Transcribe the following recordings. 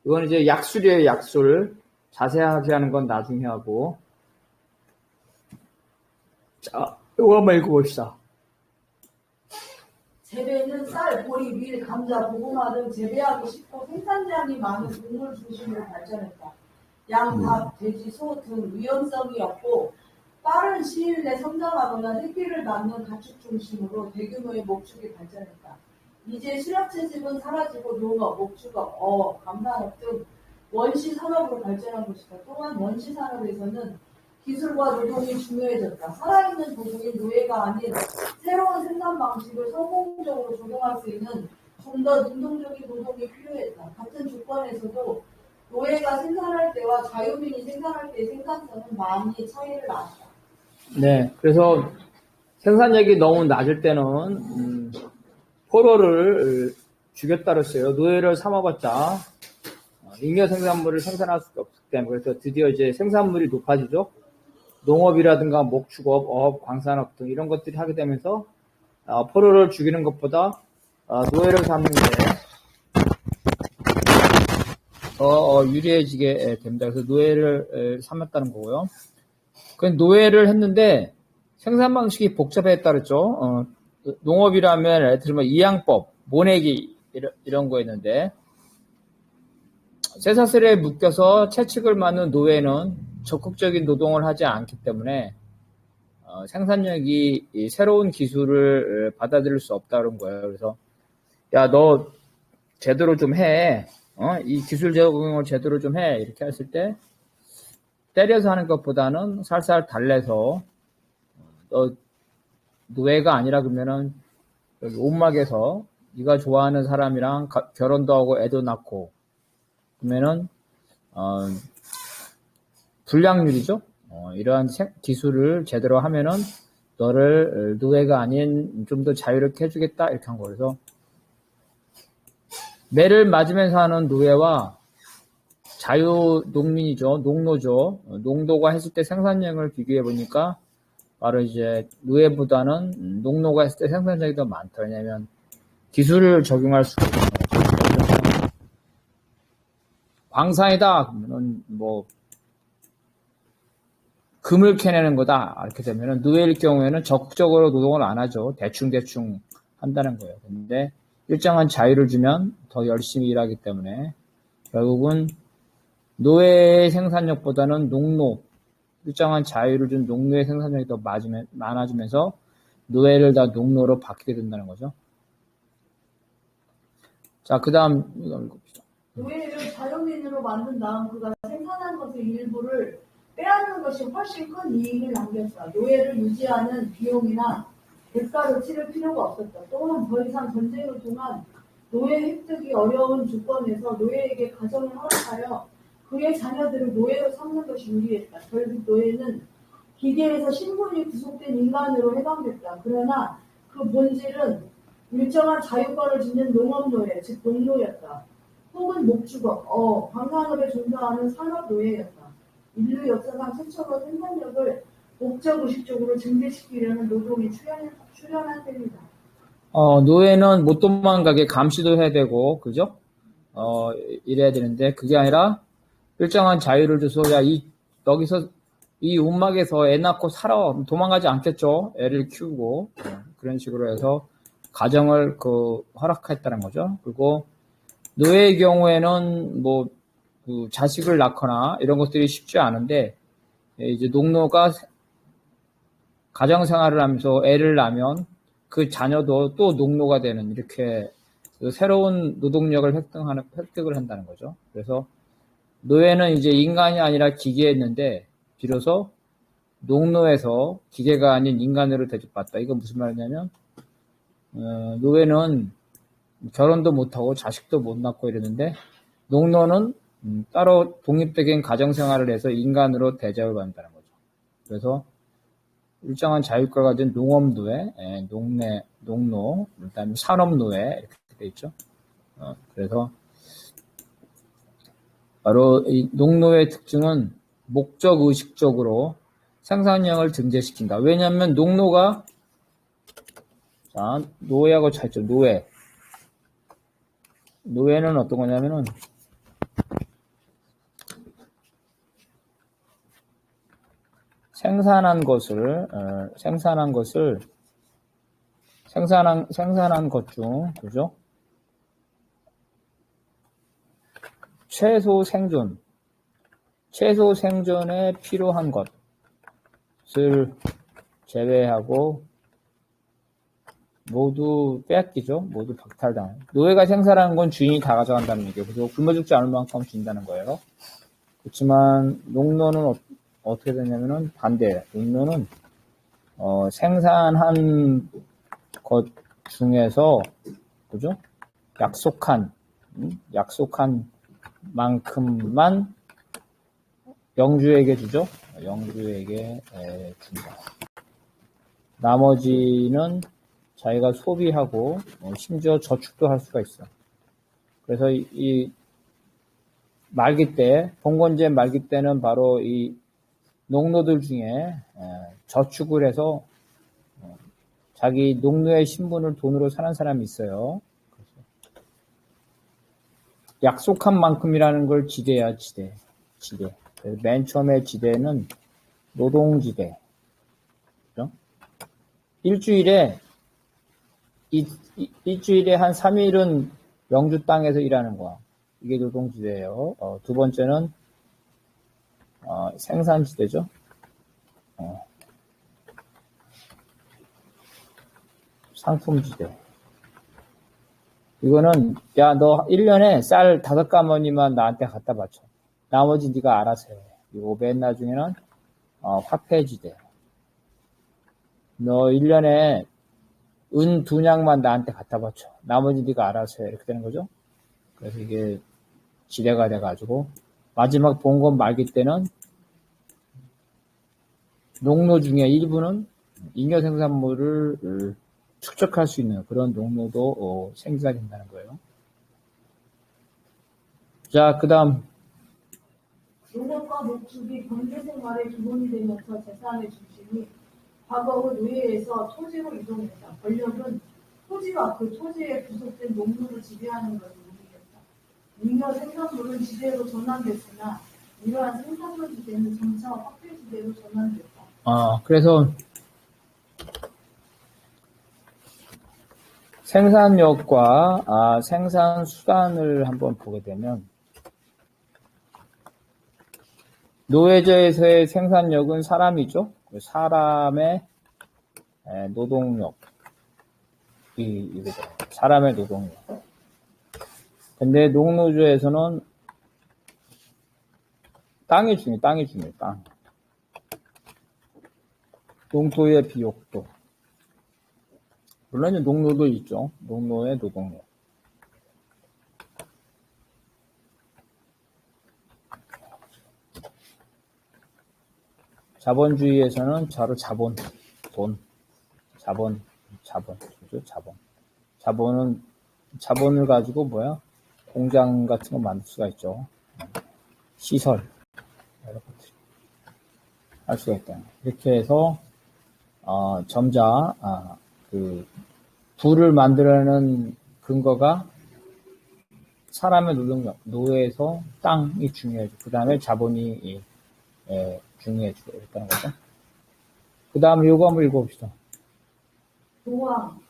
이건 이제 약술이에요, 약술. 자세하게 하는 건 나중에 하고. 자, 이거 한번 읽어봅시다. 재배는 쌀, 보리, 밀, 감자, 고구마 등 재배하기 쉽고 생산량이 많은 곡물 중심으로 발전했다. 양, 닭, 돼지, 소 등 위험성이 없고 빠른 시일 내 성장하거나 새끼를 낳는 가축 중심으로 대규모의 목축이 발전했다. 이제 수렵채집은 사라지고 농업, 목축업, 어업, 감산업 등 원시 산업으로 발전한 것이다. 또한 원시 산업에서는 기술과 노동이 중요해졌다. 살아있는 도구인 노예가 아닌 새로운 생산 방식을 성공적으로 적용할 수 있는 좀 더 능동적인 노동이 필요했다. 같은 조건에서도 노예가 생산할 때와 자유민이 생산할 때의 생산성은 많이 차이를 낳았다. 네, 그래서 생산력이 너무 낮을 때는 포로를 죽였다 그랬어요. 노예를 삼아봤자 잉여 생산물을 생산할 수가 없기 때문에. 그래서 드디어 이제 생산물이 높아지죠. 농업이라든가 목축업, 어업, 광산업 등 이런 것들이 하게 되면서 포로를 죽이는 것보다 노예를 삼는 게 더 유리해지게 됩니다. 그래서 노예를 삼았다는 거고요. 그 노예를 했는데 생산 방식이 복잡했다 그랬죠. 농업이라면 예를 들면 이양법, 모내기 이런 거였는데 쇠사슬에 묶여서 채찍을 맞는 노예는 적극적인 노동을 하지 않기 때문에 생산력이 새로운 기술을 받아들일 수 없다는 거예요. 그래서 야, 너 제대로 좀 해. 이 기술 적용을 제대로 좀 해. 이렇게 했을 때 때려서 하는 것보다는 살살 달래서 너 노예가 아니라 그러면은 여기 온막에서 네가 좋아하는 사람이랑 결혼도 하고 애도 낳고 그러면은 불량률이죠. 이러한 기술을 제대로 하면은 너를 노예가 아닌 좀 더 자유롭게 해주겠다 이렇게 한 거라서 매를 맞으면서 하는 노예와 자유농민이죠. 농노죠. 농노가 했을 때 생산량을 비교해 보니까 바로 이제 노예보다는 농노가 했을 때 생산량이 더 많다. 왜냐하면 기술을 적용할 수가 있는 거죠. 광산이다 그러면은 뭐 금을 캐내는 거다 이렇게 되면은 노예일 경우에는 적극적으로 노동을 안 하죠. 대충 한다는 거예요. 근데 일정한 자유를 주면 더 열심히 일하기 때문에 결국은 노예의 생산력보다는 농노, 일정한 자유를 준 농노의 생산력이 더 많아지면서 노예를 다 농노로 바뀌게 된다는 거죠. 자, 그 다음 이거 읽읍시다. 노예를 자유민으로 만든 다음 그가 생산한 것의 일부를 빼앗는 것이 훨씬 큰 이익을 남겼다. 노예를 유지하는 비용이나 대가를 치를 필요가 없었다. 또한 더 이상 전쟁을 통한 노예 획득이 어려운 조건에서 노예에게 가정을 허락하여 그의 자녀들을 노예로 삼는 것이 유리했다. 결국 노예는 기계에서 신분이 구속된 인간으로 해방됐다. 그러나 그 본질은 일정한 자유권을 지닌 농업노예, 즉 농노였다. 혹은 목축업, 광산업에 종사하는 산업노예였다. 인류 역사상 최초로 생산력을 목적의식적으로 증대시키려는 노동이 출현한 셈이다. 노예는 못 도망가게 감시도 해야 되고, 그죠? 이래야 되는데, 그게 아니라, 일정한 자유를 줘서, 야, 여기서, 이 움막에서 애 낳고 살아. 도망가지 않겠죠? 애를 키우고. 그런 식으로 해서, 가정을 허락했다는 거죠. 그리고, 노예의 경우에는, 자식을 낳거나, 이런 것들이 쉽지 않은데, 이제 농노가 가정 생활을 하면서 애를 낳으면, 그 자녀도 또 농노가 되는 이렇게 새로운 노동력을 획득을 한다는 거죠. 그래서 노예는 이제 인간이 아니라 기계였는데 비로소 농노에서 기계가 아닌 인간으로 대접받다. 이건 무슨 말이냐면 노예는 결혼도 못하고 자식도 못 낳고 이러는데 농노는 따로 독립적인 가정생활을 해서 인간으로 대접을 받는다는 거죠. 그래서 일정한 자유권을 가진 농업노예, 농노, 그다음에 산업노예 이렇게 돼 있죠. 그래서 바로 이 농노의 특징은 목적 의식적으로 생산량을 증대시킨다. 왜냐하면 농노가 노예하고 차이죠. 노예는 어떤 거냐면은 생산한 것 중, 그죠? 최소 생존에 필요한 것을 제외하고 모두 빼앗기죠. 모두 박탈당. 노예가 생산하는 건 주인이 다 가져간다는 얘기예요. 그래서 굶어 죽지 않을 만큼 준다는 거예요. 그렇지만 농노는 어떻게 되냐면은 반대예요. 농노는 생산한 것 중에서 그죠? 약속한 만큼만 영주에게 주죠. 영주에게 준다. 나머지는 자기가 소비하고 심지어 저축도 할 수가 있어. 그래서 이 말기 때, 봉건제 말기 때는 바로 이 농노들 중에 저축을 해서 자기 농노의 신분을 돈으로 사는 사람이 있어요. 약속한 만큼이라는 걸 지대야, 지대. 그래서 맨 처음에 지대는 노동지대. 그죠? 일주일에 한 3일은 영주 땅에서 일하는 거야. 이게 노동지대예요. 두 번째는 생산지대죠. 상품지대. 이거는 야, 너 1년에 쌀 5가마니만 나한테 갖다 바쳐. 나머지 네가 알아서 해. 그리고 맨 나중에는 화폐지대. 너 1년에 은 2냥만 나한테 갖다 바쳐. 나머지 네가 알아서 해. 이렇게 되는 거죠. 그래서 이게 지대가 돼가지고 마지막 봉건 말기 때는 농노 중에 일부는 잉여 생산물을 축적할 수 있는 그런 농노도 생기가 된다는 거예요. 자, 그 다음 농업과 목축이 경제 생활의 기본이 되면서 재산의 중심이 과거의 노예에서 토지로 이동했다. 권력은 토지와 그 토지에 부속된 농노를 지배하는 것을 의미했다. 잉여 생산물은 지대로 전환됐으나 이러한 생산물 지대는 점차 화폐 지대로 전환됐다. 그래서 생산력과 생산 수단을 한번 보게 되면 노예제에서의 생산력은 사람이죠. 사람의 노동력. 이거죠. 사람의 노동력. 근데 농노조에서는 땅이 중요해요. 땅. 농토의 비옥도. 물론 농노도 있죠. 농노의 노동력. 자본주의에서는 바로 자본, 돈, 그죠? 자본을 가지고 공장 같은 거 만들 수가 있죠. 시설, 여러 것들 할 수가 있다. 이렇게 해서 점자 그 부를 만들어내는 근거가 사람의 노동력, 노예에서 땅이 중요해지고 그 다음에 자본이 중요해지고 이랬다는 거죠. 그 다음에 요거 한번 읽어봅시다. 도왕,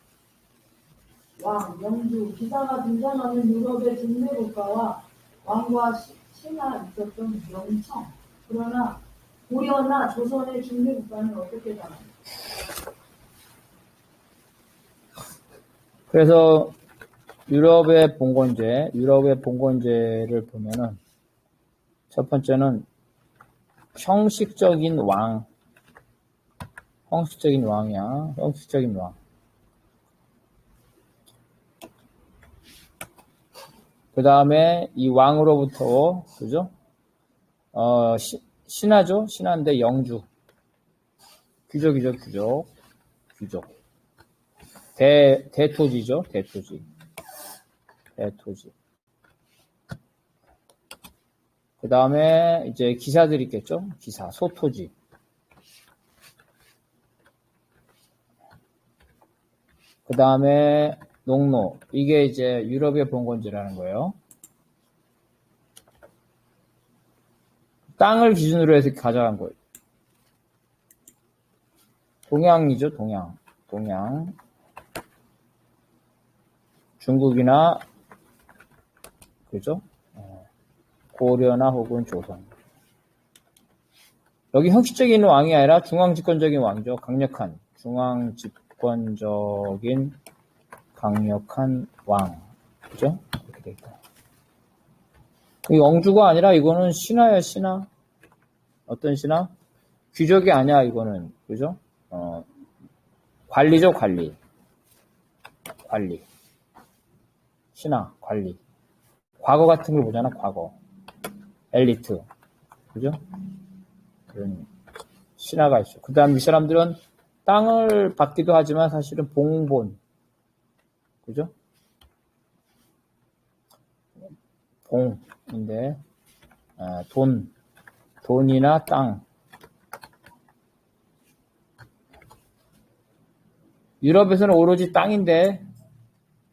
왕, 영주, 기사가 등장하는 유럽의 중매 국가와 왕과 신하 있었던 명청. 그러나 고려나 조선의 중매 국가는 어떻게 달라요? 그래서 유럽의 봉건제를 보면은 첫 번째는 형식적인 왕이야. 형식적인 왕. 그 다음에 이 왕으로부터, 그죠? 신하죠? 신하인데 영주. 귀족이죠, 귀족. 대토지죠, 대토지. 그 다음에 이제 기사들이 있겠죠? 기사, 소토지. 그 다음에 농노. 이게 이제 유럽의 봉건제라는 거예요. 땅을 기준으로 해서 가져간 거예요. 동양이죠, 동양. 중국이나, 그죠? 고려나 혹은 조선. 여기 형식적인 왕이 아니라 중앙집권적인 왕이죠. 강력한, 중앙집권적인 강력한 왕. 그죠? 이렇게 돼 있다. 이 영주가 아니라 이거는 신하야, 신하. 어떤 신하? 귀족이 아니야, 이거는. 그죠? 관리죠, 관리. 신하, 관리. 과거 같은 걸 보잖아, 과거. 엘리트. 그죠? 그런 신하가 있어. 그 다음 이 사람들은 땅을 받기도 하지만 사실은 봉본. 그죠? 봉인데, 돈이나 땅. 유럽에서는 오로지 땅인데,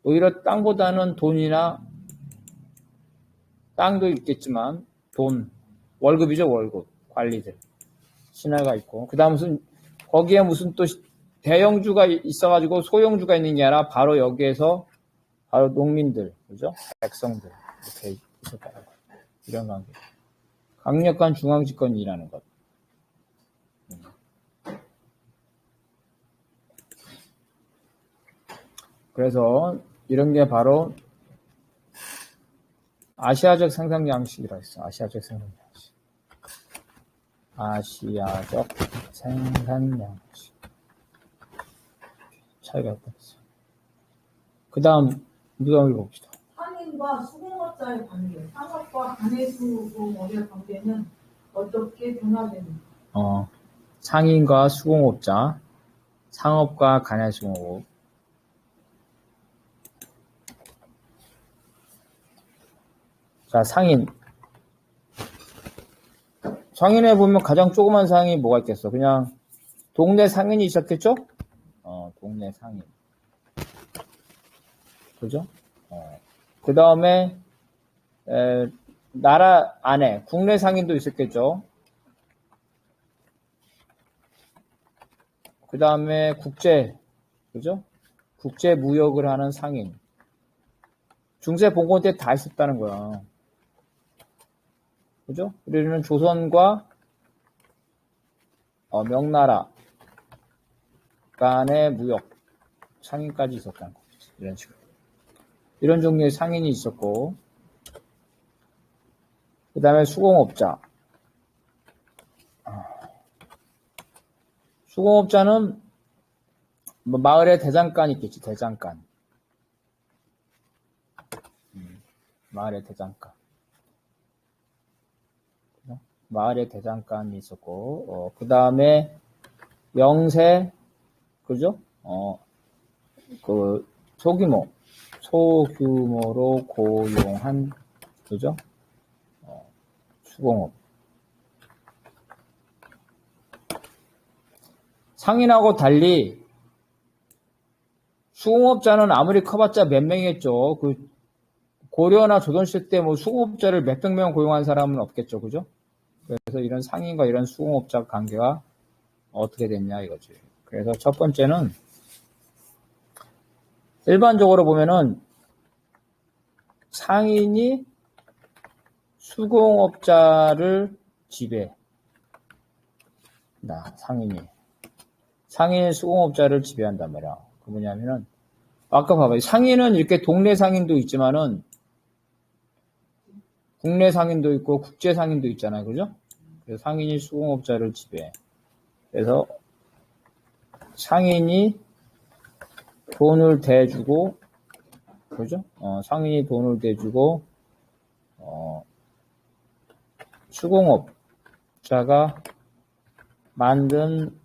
오히려 땅보다는 돈이나 땅도 있겠지만, 월급이죠, 월급. 관리들. 신하가 있고. 그 다음 거기에 무슨 또 대형주가 있어가지고 소형주가 있는 게 아니라 바로 여기에서 바로 농민들, 그죠? 백성들. 이렇게 있었다는 거. 이런 관계. 강력한 중앙집권이라는 것. 그래서 이런 게 바로 아시아적 생산 양식이라 했어. 아시아적 생산 양식. 아시아적 생산 양식. 차이가 있겠어. 그 다음 무덤을 봅시다. 상인과 수공업자의 관계, 상업과 가내수공업의 관계는 어떻게 변화되는가? 상인과 수공업자, 상업과 가내수공업. 자, 상인. 상인에 보면 가장 조그만 상인이 뭐가 있겠어? 그냥 동네 상인이 있었겠죠? 동네 상인. 그죠? 그 다음에 나라 안에 국내 상인도 있었겠죠? 그 다음에 그죠? 국제 무역을 하는 상인. 중세 봉건 때 다 있었다는 거야. 그죠? 우리는 조선과 명나라 간의 무역 상인까지 있었다는 거죠. 이런 식으로. 이런 종류의 상인이 있었고, 그 다음에 수공업자. 수공업자는 마을에 대장간이 있겠지, 대장간. 마을에 대장간. 마을에 대장간이 있었고, 그 다음에 영세, 그죠? 소규모로 고용한, 그죠? 수공업. 상인하고 달리 수공업자는 아무리 커봤자 몇 명이겠죠. 고려나 조선시대 때 뭐 수공업자를 몇백 명 고용한 사람은 없겠죠. 그죠? 그래서 이런 상인과 이런 수공업자 관계가 어떻게 됐냐 이거지. 그래서 첫 번째는 일반적으로 보면은 상인이 수공업자를 지배한다. 상인이 수공업자를 지배한단 말이야. 그 뭐냐면은 아까 봐봐요. 상인은 이렇게 동네 상인도 있지만은 국내 상인도 있고 국제 상인도 있잖아요. 그죠? 그래서 상인이 수공업자를 지배해. 그래서 상인이 돈을 대주고, 그죠? 상인이 돈을 대주고, 수공업자가 만든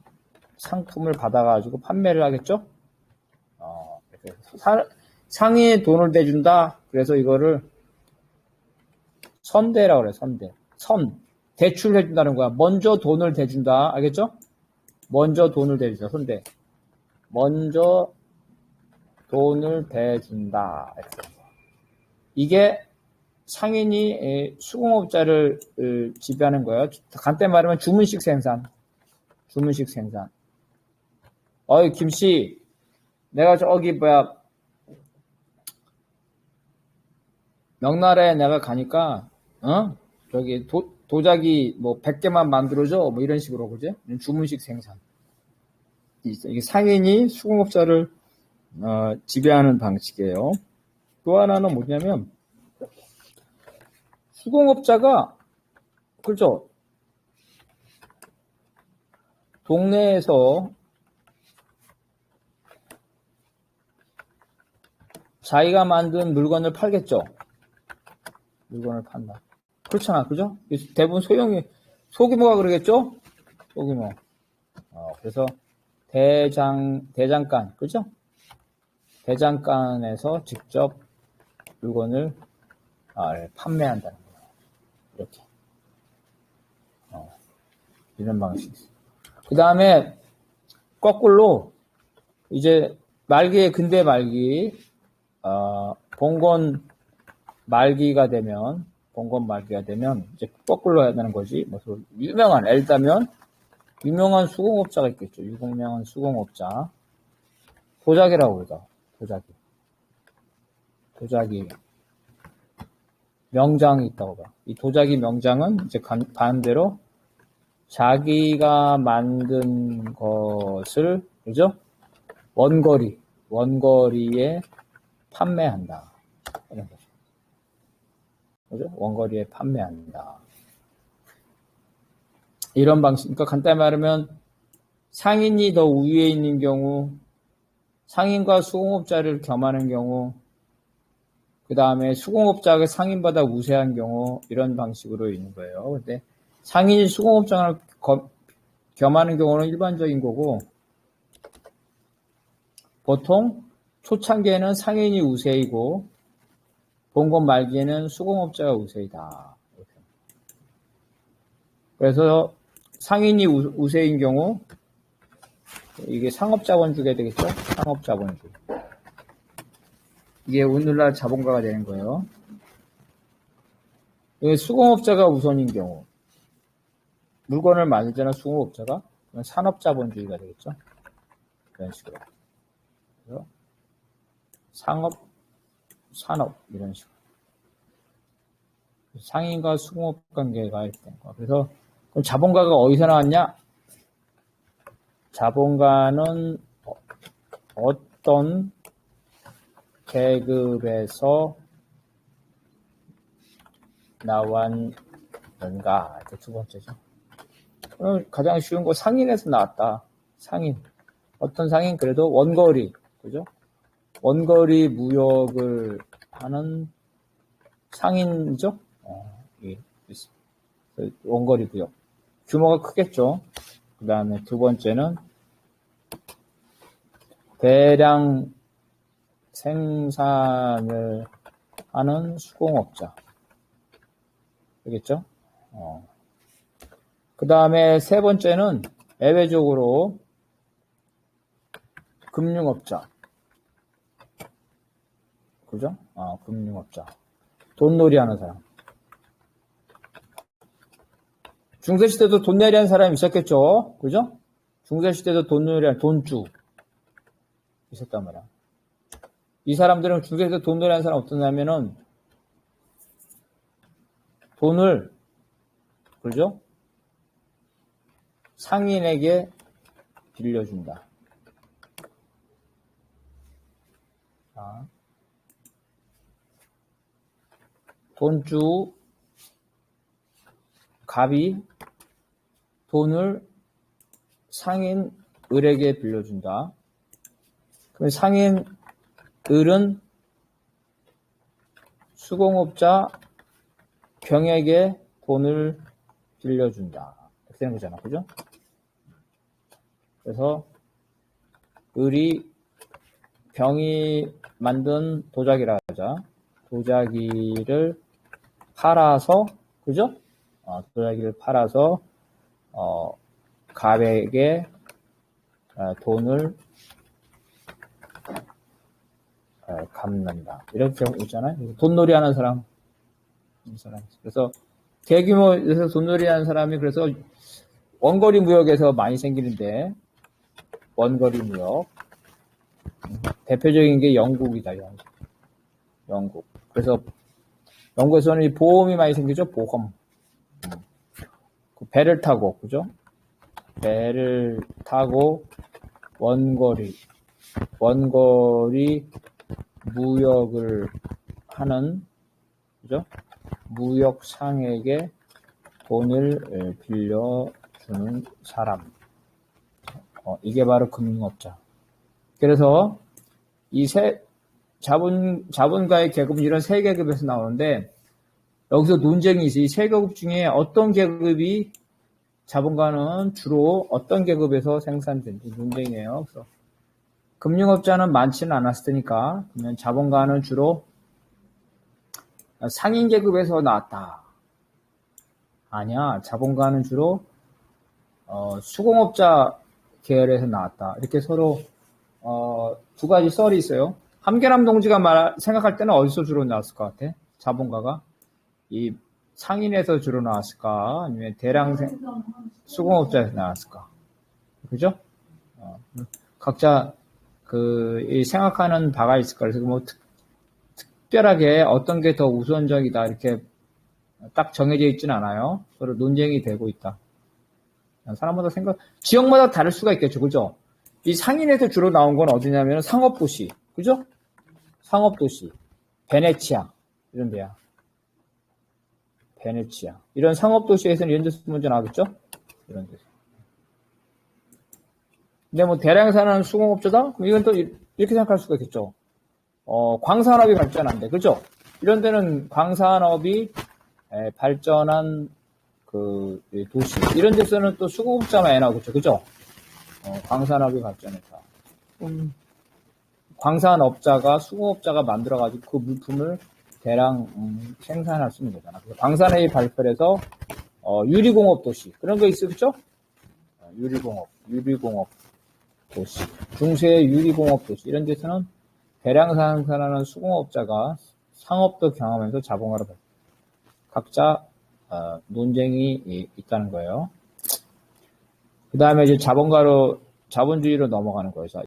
상품을 받아가지고 판매를 하겠죠? 상인이 돈을 대준다. 그래서 이거를 선대라고 그래, 선대. 대출해준다는 거야. 먼저 돈을 대준다. 알겠죠? 먼저 돈을 대준다. 선대. 먼저 돈을 대준다. 이게 상인이 수공업자를 지배하는 거예요. 간단히 말하면 주문식 생산. 어이, 김씨, 내가 저기, 명나라에 내가 가니까, 저기, 도자기 뭐 100개만 만들어줘. 뭐 이런 식으로, 그죠? 주문식 생산. 이게 상인이 수공업자를, 지배하는 방식이에요. 또 하나는 뭐냐면, 수공업자가, 그죠? 동네에서 자기가 만든 물건을 팔겠죠. 물건을 판다. 그렇잖아, 그죠? 대부분 소규모가 그러겠죠? 소규모. 그래서 대장간, 그죠? 대장간에서 직접 물건을 판매한다는 거예요. 이렇게. 이런 방식이 있어요. 그 다음에 거꾸로 이제 근대 말기, 봉건 말기가 되면 이제 거꾸로 해야 되는 거지. 뭐 예를 들면 유명한 수공업자가 있겠죠. 유명한 수공업자. 도자기라고 그러죠. 도자기. 명장이 있다고 봐. 이 도자기 명장은 이제 반대로 자기가 만든 것을, 그죠? 원거리에 판매한다. 이런 거죠. 그죠? 원거리에 판매한다. 이런 방식. 그러니까 간단히 말하면 상인이 더 우위에 있는 경우, 상인과 수공업자를 겸하는 경우, 그 다음에 수공업자가 상인보다 우세한 경우, 이런 방식으로 있는 거예요. 근데 상인이 수공업장을 겸하는 경우는 일반적인 거고, 보통 초창기에는 상인이 우세이고, 봉건 말기에는 수공업자가 우세이다. 이렇게. 그래서 상인이 우세인 경우, 이게 상업자본주의가 되겠죠? 상업자본주의. 이게 오늘날 자본가가 되는 거예요. 수공업자가 우선인 경우, 물건을 만들 때는 수공업자가 산업자본주의가 되겠죠. 이런 식으로. 그래서 산업 이런 식으로. 상인과 수공업 관계가 있던 거. 그래서 그럼 자본가가 어디서 나왔냐? 자본가는 어떤 계급에서 나왔는가? 이게 두 번째죠. 그럼 가장 쉬운 거 상인에서 나왔다. 상인. 어떤 상인? 그래도 원거리. 그죠? 원거리 무역을 하는 상인이죠? 원거리 무역. 규모가 크겠죠? 그 다음에 두 번째는 대량 생산을 하는 수공업자. 되겠죠? 그 다음에 세 번째는 예외적으로 금융업자. 그죠? 금융업자. 돈놀이 하는 사람. 중세시대도 돈놀이 하는 사람이 있었겠죠? 그죠? 중세시대도 돈놀이 하는 돈주. 있었단 말이야. 이 사람들은 중세시대 돈놀이 하는 사람 어떠냐면은 돈을, 그죠? 상인에게 빌려준다. 돈주 갑이 돈을 상인을에게 빌려준다. 그럼 상인을은 수공업자 병에게 돈을 빌려준다. 이렇게 되는 거잖아. 그죠? 그래서 병이 만든 도자기라 하자. 도자기를 팔아서, 그죠? 도자기를 팔아서, 갑에게 돈을 갚는다. 이렇게 있잖아요. 돈놀이 하는 사람. 그래서 대규모에서 돈놀이 하는 사람이 그래서 원거리 무역에서 많이 생기는데, 원거리 무역. 대표적인 게 영국이다, 영국. 그래서 영국에서는 이 보험이 많이 생기죠, 보험. 그 배를 타고, 그죠? 배를 타고 원거리 무역을 하는, 그죠? 무역상에게 돈을 빌려주는 사람. 이게 바로 금융업자. 그래서 이 자본가의 계급은 이런 세 계급에서 나오는데, 여기서 논쟁이 있어요. 이 세 계급 중에 어떤 계급이, 자본가는 주로 어떤 계급에서 생산된지 논쟁이에요. 그래서 금융업자는 많지는 않았을 테니까, 그러면 자본가는 주로 상인 계급에서 나왔다. 아니야. 자본가는 주로 수공업자 계열에서 나왔다. 이렇게 서로 두 가지 썰이 있어요. 함계람 동지가 생각할 때는 어디서 주로 나왔을 것 같아? 자본가가 이 상인에서 주로 나왔을까? 아니면 대량 수공업자에서 나왔을까? 그죠? 각자 이 생각하는 바가 있을 거예요. 그래서 뭐 특별하게 어떤 게 더 우선적이다 이렇게 딱 정해져 있지는 않아요. 서로 논쟁이 되고 있다. 사람마다 지역마다 다를 수가 있겠죠. 그죠? 이 상인에서 주로 나온 건 어디냐면 상업도시. 그죠? 상업도시. 베네치아. 이런 데야. 베네치아. 이런 상업도시에서는 이런 데서 문제 나오겠죠? 이런 데서. 근데 뭐 대량 사는 수공업자다? 그럼 이건 또 이렇게 생각할 수가 있겠죠. 광산업이 발전한대. 그죠? 이런 데는 광산업이 발전한 도시. 이런 데서는 또 수공업자만 애 나오겠죠. 그죠? 광산업이 발전했다. 광산업자가, 수공업자가 만들어가지고 그 물품을 대량 생산할 수 있는 거잖아. 그래서 광산업이 발달해서 유리공업 도시. 그런 거 있었죠? 유리공업 도시. 중세 유리공업 도시. 이런 데서는 대량 생산하는 수공업자가 상업도 경험하면서 자본가로 각자 논쟁이 있다는 거예요. 그 다음에 이제 자본주의로 넘어가는 거예요.